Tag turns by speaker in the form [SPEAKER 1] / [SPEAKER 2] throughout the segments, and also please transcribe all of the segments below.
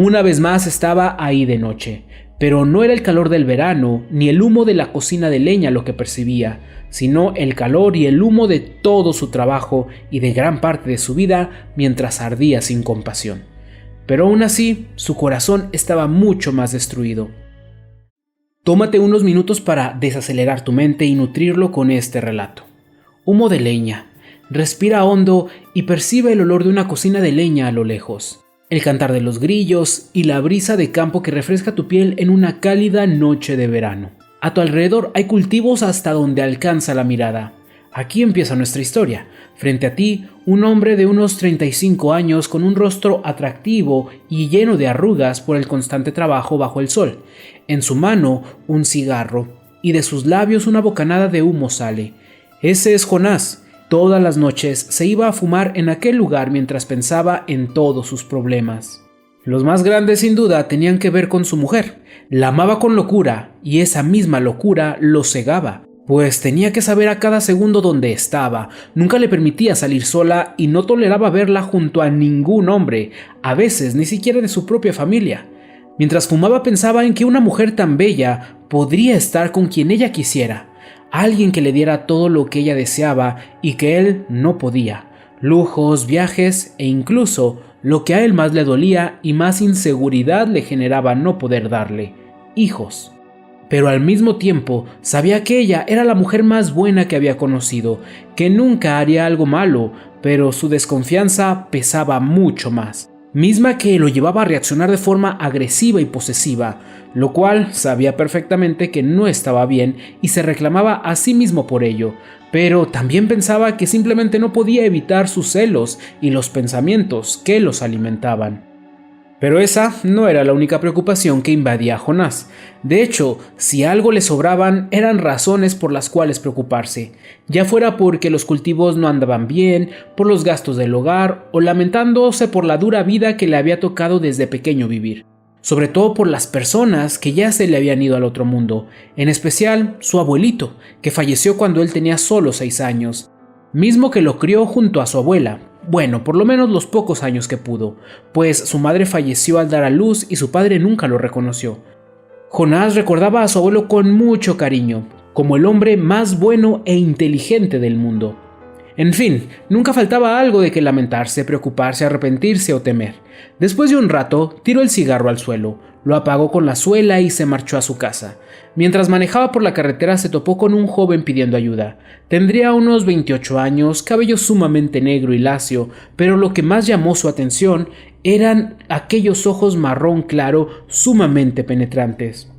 [SPEAKER 1] Una vez más estaba ahí de noche, pero no era el calor del verano ni el humo de la cocina de leña lo que percibía, sino el calor y el humo de todo su trabajo y de gran parte de su vida mientras ardía sin compasión. Pero aún así, su corazón estaba mucho más destruido. Tómate unos minutos para desacelerar tu mente y nutrirlo con este relato. Humo de leña. Respira hondo y percibe el olor de una cocina de leña a lo lejos, el cantar de los grillos y la brisa de campo que refresca tu piel en una cálida noche de verano. A tu alrededor hay cultivos hasta donde alcanza la mirada. Aquí empieza nuestra historia. Frente a ti, un hombre de unos 35 años con un rostro atractivo y lleno de arrugas por el constante trabajo bajo el sol. En su mano, un cigarro, y de sus labios una bocanada de humo sale. Ese es Jonás. Todas las noches se iba a fumar en aquel lugar mientras pensaba en todos sus problemas. Los más grandes sin duda tenían que ver con su mujer. La amaba con locura y esa misma locura lo cegaba, pues tenía que saber a cada segundo dónde estaba, nunca le permitía salir sola y no toleraba verla junto a ningún hombre, a veces ni siquiera de su propia familia. Mientras fumaba pensaba en que una mujer tan bella podría estar con quien ella quisiera, alguien que le diera todo lo que ella deseaba y que él no podía, lujos, viajes e incluso lo que a él más le dolía y más inseguridad le generaba no poder darle, hijos. Pero al mismo tiempo sabía que ella era la mujer más buena que había conocido, que nunca haría algo malo, pero su desconfianza pesaba mucho más, misma que lo llevaba a reaccionar de forma agresiva y posesiva, lo cual sabía perfectamente que no estaba bien y se reclamaba a sí mismo por ello, pero también pensaba que simplemente no podía evitar sus celos y los pensamientos que los alimentaban. Pero esa no era la única preocupación que invadía a Jonás. De hecho, si algo le sobraban, eran razones por las cuales preocuparse, ya fuera porque los cultivos no andaban bien, por los gastos del hogar o lamentándose por la dura vida que le había tocado desde pequeño vivir. Sobre todo por las personas que ya se le habían ido al otro mundo, en especial su abuelito, que falleció cuando él tenía solo 6 años, mismo que lo crió junto a su abuela. Bueno, por lo menos los pocos años que pudo, pues su madre falleció al dar a luz y su padre nunca lo reconoció. Jonás recordaba a su abuelo con mucho cariño, como el hombre más bueno e inteligente del mundo. En fin, nunca faltaba algo de que lamentarse, preocuparse, arrepentirse o temer. Después de un rato, tiró el cigarro al suelo, lo apagó con la suela y se marchó a su casa. Mientras manejaba por la carretera se topó con un joven pidiendo ayuda. Tendría unos 28 años, cabello sumamente negro y lacio, pero lo que más llamó su atención eran aquellos ojos marrón claro sumamente penetrantes.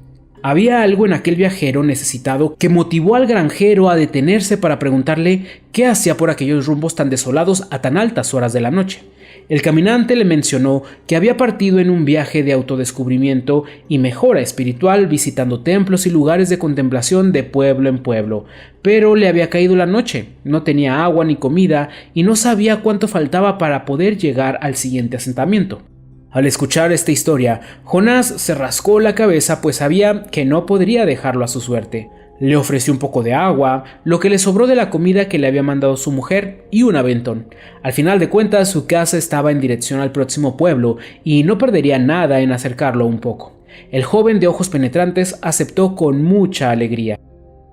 [SPEAKER 1] Había algo en aquel viajero necesitado que motivó al granjero a detenerse para preguntarle qué hacía por aquellos rumbos tan desolados a tan altas horas de la noche. El caminante le mencionó que había partido en un viaje de autodescubrimiento y mejora espiritual visitando templos y lugares de contemplación de pueblo en pueblo, pero le había caído la noche, no tenía agua ni comida y no sabía cuánto faltaba para poder llegar al siguiente asentamiento. Al escuchar esta historia, Jonás se rascó la cabeza pues sabía que no podría dejarlo a su suerte. Le ofreció un poco de agua, lo que le sobró de la comida que le había mandado su mujer y un aventón. Al final de cuentas, su casa estaba en dirección al próximo pueblo y no perdería nada en acercarlo un poco. El joven de ojos penetrantes aceptó con mucha alegría.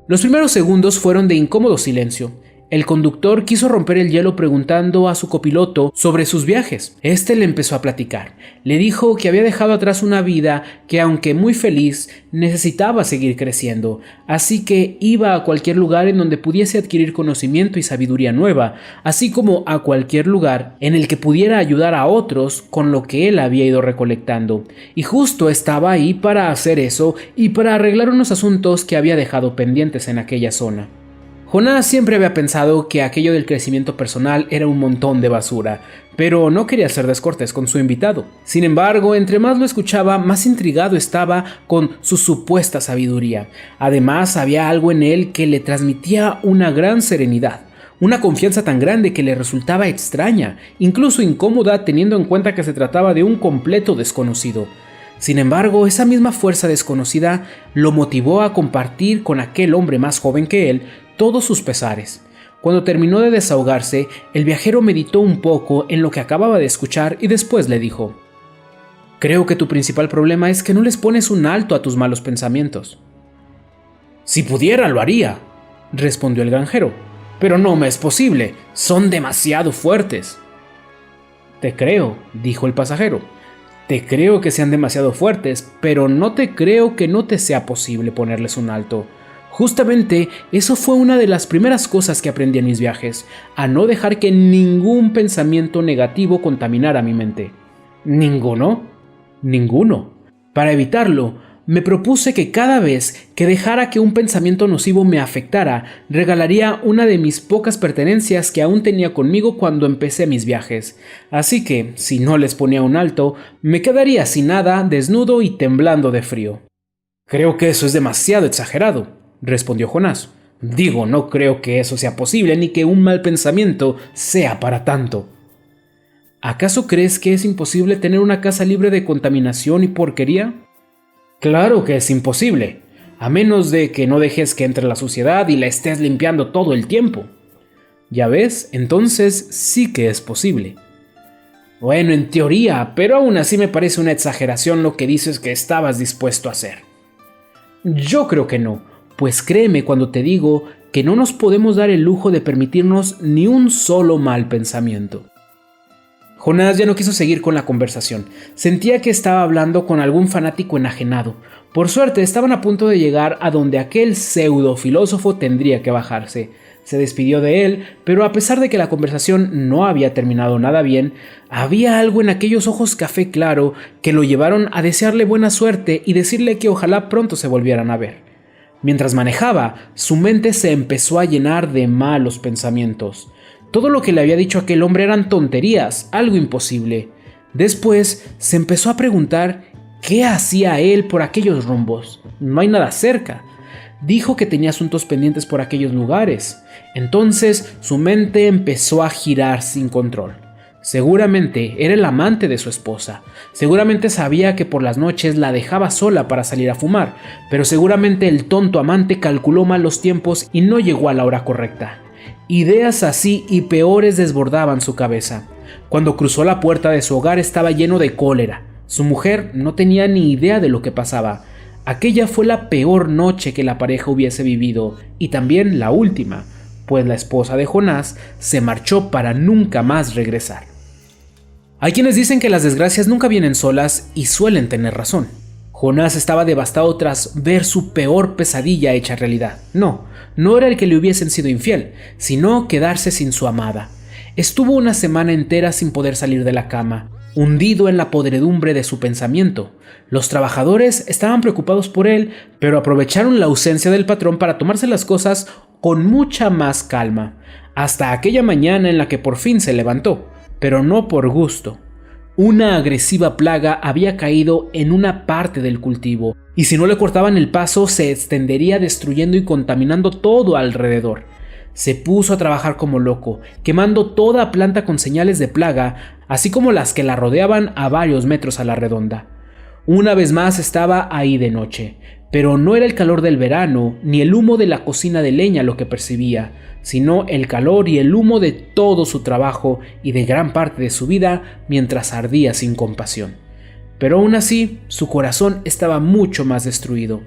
[SPEAKER 1] Los primeros segundos fueron de incómodo silencio. El conductor quiso romper el hielo preguntando a su copiloto sobre sus viajes. Este le empezó a platicar. Le dijo que había dejado atrás una vida que, aunque muy feliz, necesitaba seguir creciendo, así que iba a cualquier lugar en donde pudiese adquirir conocimiento y sabiduría nueva, así como a cualquier lugar en el que pudiera ayudar a otros con lo que él había ido recolectando. Y justo estaba ahí para hacer eso y para arreglar unos asuntos que había dejado pendientes en aquella zona. Jonás siempre había pensado que aquello del crecimiento personal era un montón de basura, pero no quería ser descortés con su invitado. Sin embargo, entre más lo escuchaba, más intrigado estaba con su supuesta sabiduría. Además, había algo en él que le transmitía una gran serenidad, una confianza tan grande que le resultaba extraña, incluso incómoda teniendo en cuenta que se trataba de un completo desconocido. Sin embargo, esa misma fuerza desconocida lo motivó a compartir con aquel hombre más joven que él todos sus pesares. Cuando terminó de desahogarse, el viajero meditó un poco en lo que acababa de escuchar y después le dijo: Creo que tu principal problema es que no les pones un alto a tus malos pensamientos. Si pudiera, lo haría, respondió el granjero, pero no me es posible, son demasiado fuertes. Te creo, dijo el pasajero, te creo que sean demasiado fuertes, pero no te creo que no te sea posible ponerles un alto. Justamente eso fue una de las primeras cosas que aprendí en mis viajes, a no dejar que ningún pensamiento negativo contaminara mi mente. ¿Ninguno? Ninguno. Para evitarlo, me propuse que cada vez que dejara que un pensamiento nocivo me afectara, regalaría una de mis pocas pertenencias que aún tenía conmigo cuando empecé mis viajes. Así que, si no les ponía un alto, me quedaría sin nada, desnudo y temblando de frío. Creo que eso es demasiado exagerado, respondió Jonás. Digo, no creo que eso sea posible ni que un mal pensamiento sea para tanto. ¿Acaso crees que es imposible tener una casa libre de contaminación y porquería? Claro que es imposible, a menos de que no dejes que entre la suciedad y la estés limpiando todo el tiempo. ¿Ya ves? Entonces sí que es posible. Bueno, en teoría, pero aún así me parece una exageración lo que dices que estabas dispuesto a hacer. Yo creo que no, pues créeme cuando te digo que no nos podemos dar el lujo de permitirnos ni un solo mal pensamiento. Jonás ya no quiso seguir con la conversación. Sentía que estaba hablando con algún fanático enajenado. Por suerte, estaban a punto de llegar a donde aquel pseudo filósofo tendría que bajarse. Se despidió de él, pero a pesar de que la conversación no había terminado nada bien, había algo en aquellos ojos café claro que lo llevaron a desearle buena suerte y decirle que ojalá pronto se volvieran a ver. Mientras manejaba, su mente se empezó a llenar de malos pensamientos. Todo lo que le había dicho aquel hombre eran tonterías, algo imposible. Después se empezó a preguntar qué hacía él por aquellos rumbos. No hay nada cerca. Dijo que tenía asuntos pendientes por aquellos lugares. Entonces su mente empezó a girar sin control. Seguramente era el amante de su esposa. Seguramente sabía que por las noches la dejaba sola para salir a fumar, pero seguramente el tonto amante calculó mal los tiempos y no llegó a la hora correcta. Ideas así y peores desbordaban su cabeza. Cuando cruzó la puerta de su hogar estaba lleno de cólera. Su mujer no tenía ni idea de lo que pasaba. Aquella fue la peor noche que la pareja hubiese vivido, y también la última, pues la esposa de Jonás se marchó para nunca más regresar. Hay quienes dicen que las desgracias nunca vienen solas y suelen tener razón. Jonás estaba devastado tras ver su peor pesadilla hecha realidad. No era el que le hubiesen sido infiel, sino quedarse sin su amada. Estuvo una semana entera sin poder salir de la cama, hundido en la podredumbre de su pensamiento. Los trabajadores estaban preocupados por él, pero aprovecharon la ausencia del patrón para tomarse las cosas con mucha más calma, hasta aquella mañana en la que por fin se levantó, pero no por gusto. Una agresiva plaga había caído en una parte del cultivo, y si no le cortaban el paso se extendería destruyendo y contaminando todo alrededor. Se puso a trabajar como loco, quemando toda planta con señales de plaga, así como las que la rodeaban a varios metros a la redonda. Una vez más estaba ahí de noche, pero no era el calor del verano ni el humo de la cocina de leña lo que percibía, sino el calor y el humo de todo su trabajo y de gran parte de su vida mientras ardía sin compasión. Pero aún así, su corazón estaba mucho más destruido.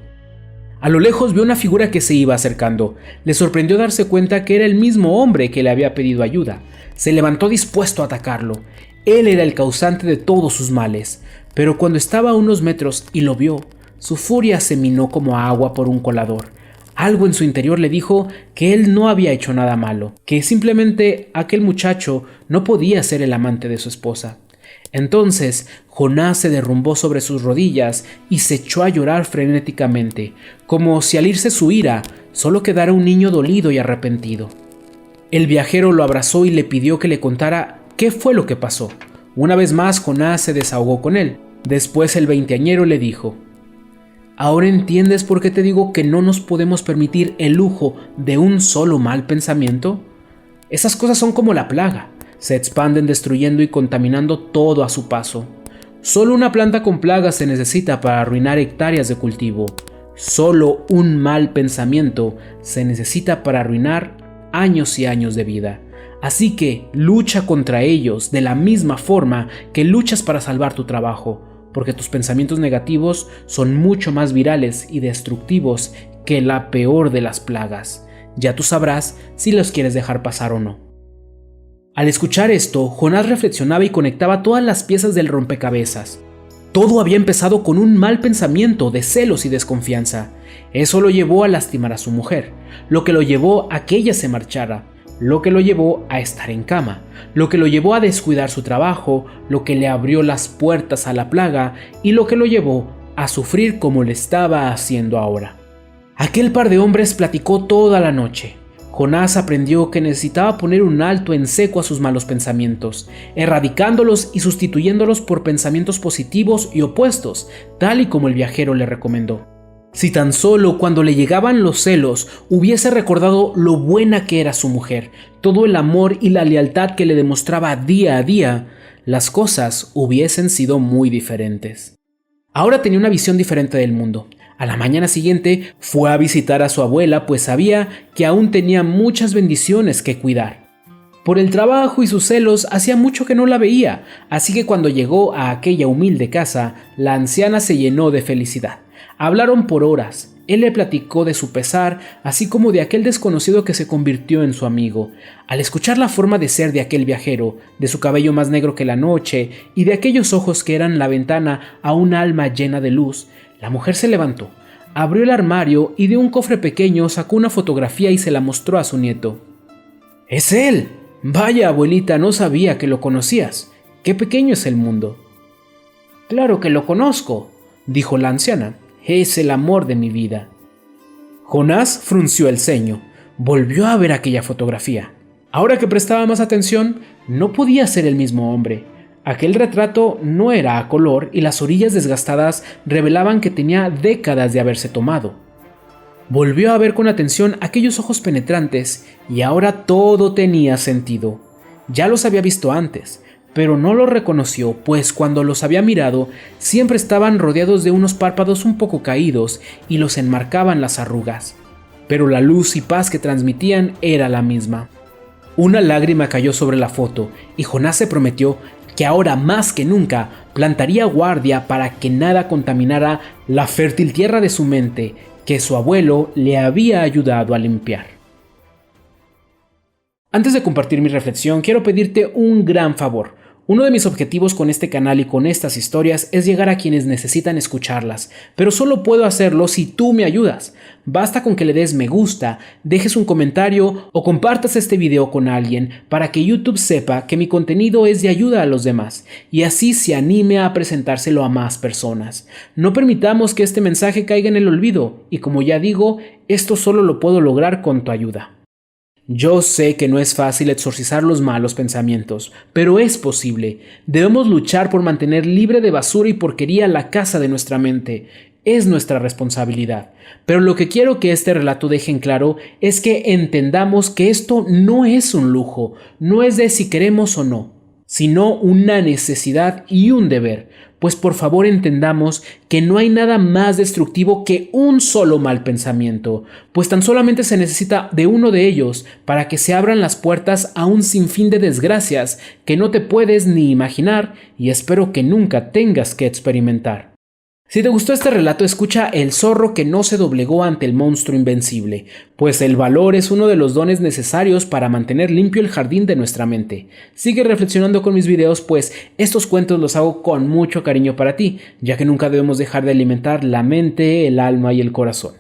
[SPEAKER 1] A lo lejos vio una figura que se iba acercando. Le sorprendió darse cuenta que era el mismo hombre que le había pedido ayuda. Se levantó dispuesto a atacarlo. Él era el causante de todos sus males, pero cuando estaba a unos metros y lo vio, su furia se minó como agua por un colador. Algo en su interior le dijo que él no había hecho nada malo, que simplemente aquel muchacho no podía ser el amante de su esposa. Entonces Jonás se derrumbó sobre sus rodillas y se echó a llorar frenéticamente, como si al irse su ira solo quedara un niño dolido y arrepentido. El viajero lo abrazó y le pidió que le contara qué fue lo que pasó. Una vez más Jonás se desahogó con él. Después el veinteañero le dijo: ¿ahora entiendes por qué te digo que no nos podemos permitir el lujo de un solo mal pensamiento? Esas cosas son como la plaga. Se expanden destruyendo y contaminando todo a su paso. Solo una planta con plagas se necesita para arruinar hectáreas de cultivo. Solo un mal pensamiento se necesita para arruinar años y años de vida. Así que lucha contra ellos de la misma forma que luchas para salvar tu trabajo. porque tus pensamientos negativos son mucho más virales y destructivos que la peor de las plagas. Ya tú sabrás si los quieres dejar pasar o no. Al escuchar esto, Jonás reflexionaba y conectaba todas las piezas del rompecabezas. Todo había empezado con un mal pensamiento de celos y desconfianza. Eso lo llevó a lastimar a su mujer, lo que lo llevó a que ella se marchara, lo que lo llevó a estar en cama, lo que lo llevó a descuidar su trabajo, lo que le abrió las puertas a la plaga y lo que lo llevó a sufrir como le estaba haciendo ahora. Aquel par de hombres platicó toda la noche. Jonás aprendió que necesitaba poner un alto en seco a sus malos pensamientos, erradicándolos y sustituyéndolos por pensamientos positivos y opuestos, tal y como el viajero le recomendó. Si tan solo cuando le llegaban los celos hubiese recordado lo buena que era su mujer, todo el amor y la lealtad que le demostraba día a día, las cosas hubiesen sido muy diferentes. Ahora tenía una visión diferente del mundo. A la mañana siguiente fue a visitar a su abuela, pues sabía que aún tenía muchas bendiciones que cuidar. Por el trabajo y sus celos hacía mucho que no la veía, así que cuando llegó a aquella humilde casa, la anciana se llenó de felicidad. Hablaron por horas. Él le platicó de su pesar, así como de aquel desconocido que se convirtió en su amigo. Al escuchar la forma de ser de aquel viajero, de su cabello más negro que la noche y de aquellos ojos que eran la ventana a un alma llena de luz, la mujer se levantó, abrió el armario y de un cofre pequeño sacó una fotografía y se la mostró a su nieto. ¡Es él! Vaya, abuelita, no sabía que lo conocías. ¡Qué pequeño es el mundo! Claro que lo conozco, dijo la anciana. Es el amor de mi vida. Jonás frunció el ceño. Volvió a ver aquella fotografía. Ahora que prestaba más atención, no podía ser el mismo hombre. Aquel retrato no era a color y las orillas desgastadas revelaban que tenía décadas de haberse tomado. Volvió a ver con atención aquellos ojos penetrantes y ahora todo tenía sentido. Ya los había visto antes, pero no los reconoció, pues cuando los había mirado siempre estaban rodeados de unos párpados un poco caídos y los enmarcaban las arrugas. Pero la luz y paz que transmitían era la misma. Una lágrima cayó sobre la foto y Jonás se prometió que ahora más que nunca plantaría guardia para que nada contaminara la fértil tierra de su mente que su abuelo le había ayudado a limpiar. Antes de compartir mi reflexión, quiero pedirte un gran favor. Uno de mis objetivos con este canal y con estas historias es llegar a quienes necesitan escucharlas, pero solo puedo hacerlo si tú me ayudas. Basta con que le des me gusta, dejes un comentario o compartas este video con alguien para que YouTube sepa que mi contenido es de ayuda a los demás y así se anime a presentárselo a más personas. No permitamos que este mensaje caiga en el olvido y como ya digo, esto solo lo puedo lograr con tu ayuda. Yo sé que no es fácil exorcizar los malos pensamientos, pero es posible. Debemos luchar por mantener libre de basura y porquería la casa de nuestra mente. Es nuestra responsabilidad. Pero lo que quiero que este relato deje en claro es que entendamos que esto no es un lujo, no es de si queremos o no, sino una necesidad y un deber. Pues por favor entendamos que no hay nada más destructivo que un solo mal pensamiento, pues tan solamente se necesita de uno de ellos para que se abran las puertas a un sinfín de desgracias que no te puedes ni imaginar y espero que nunca tengas que experimentar. Si te gustó este relato, escucha El zorro que no se doblegó ante el monstruo invencible, pues el valor es uno de los dones necesarios para mantener limpio el jardín de nuestra mente. Sigue reflexionando con mis videos, pues estos cuentos los hago con mucho cariño para ti, ya que nunca debemos dejar de alimentar la mente, el alma y el corazón.